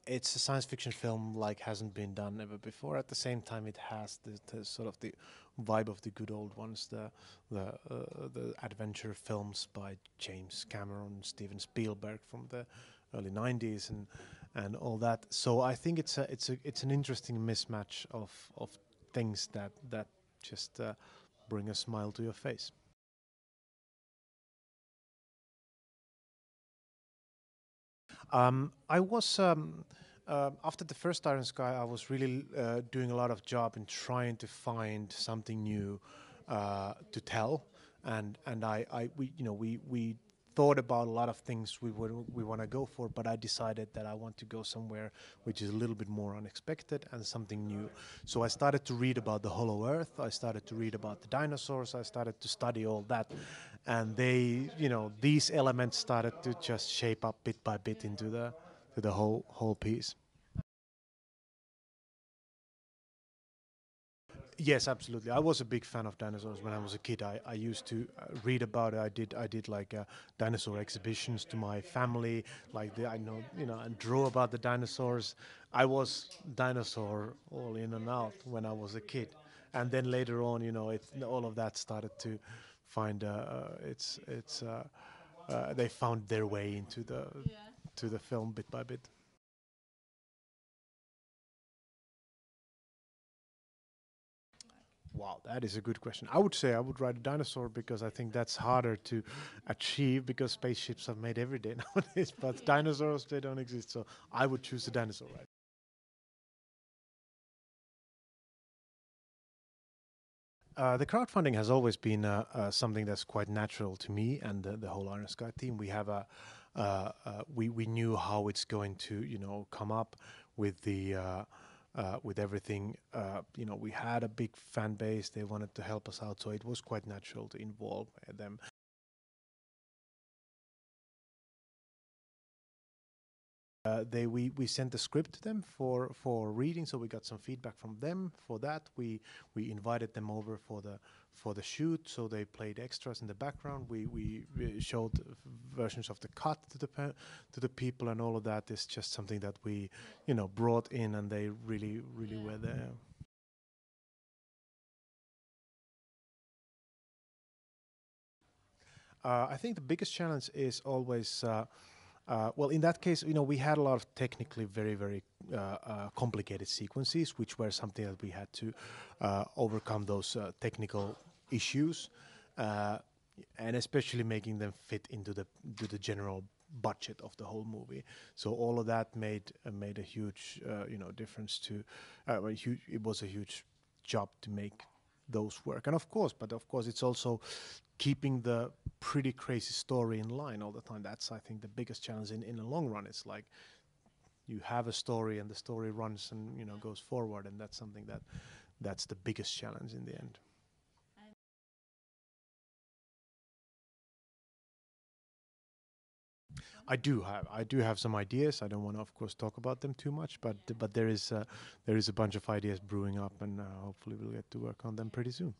it's a science fiction film like hasn't been done ever before. At the same time, it has the sort of the vibe of the good old ones, the adventure films by James Cameron, Steven Spielberg from the early '90s, and all that. So I think it's an interesting mismatch of things that just bring a smile to your face. I was after the first Iron Sky, I was really doing a lot of job in trying to find something new to tell, and we we thought about a lot of things we want to go for, but I decided that I want to go somewhere which is a little bit more unexpected and something new. So I started to read about the Hollow Earth. I started to read about the dinosaurs. I started to study all that, and these elements started to just shape up bit by bit into the whole piece. Yes, absolutely. I was a big fan of dinosaurs when I was a kid. I used to read about it. I did like dinosaur exhibitions to my family. I know and drew about the dinosaurs. I was dinosaur all in and out when I was a kid, and then later on, all of that started to find they found their way into the film bit by bit. Wow, that is a good question. I would say I would ride a dinosaur because I think that's harder to achieve because spaceships are made every day nowadays, but dinosaurs, they don't exist. So I would choose a dinosaur ride. The crowdfunding has always been something that's quite natural to me and the whole Iron Sky team. We have we knew how it's going to come up with the with everything. We had a big fan base. They wanted to help us out, so it was quite natural to involve them. We sent the script to them for reading, so we got some feedback from them. For that, we invited them over for the shoot, so they played extras in the background. We showed versions of the cut to the people, and all of that is just something that we brought in, and they really were there. I think the biggest challenge is always. Well, in that case, we had a lot of technically very complicated sequences, which were something that we had to overcome those technical issues, uh, and especially making them fit into the general budget of the whole movie. So all of that made a huge difference to. It was a huge job to make those work, and of course, it's also keeping the pretty crazy story in line all the time. That's, I think, the biggest challenge in the long run. It's like you have a story and the story runs and goes forward, and that's something that's the biggest challenge in the end. I do have some ideas. I don't want to, of course, talk about them too much, but there is a bunch of ideas brewing up, and hopefully we'll get to work on them pretty soon.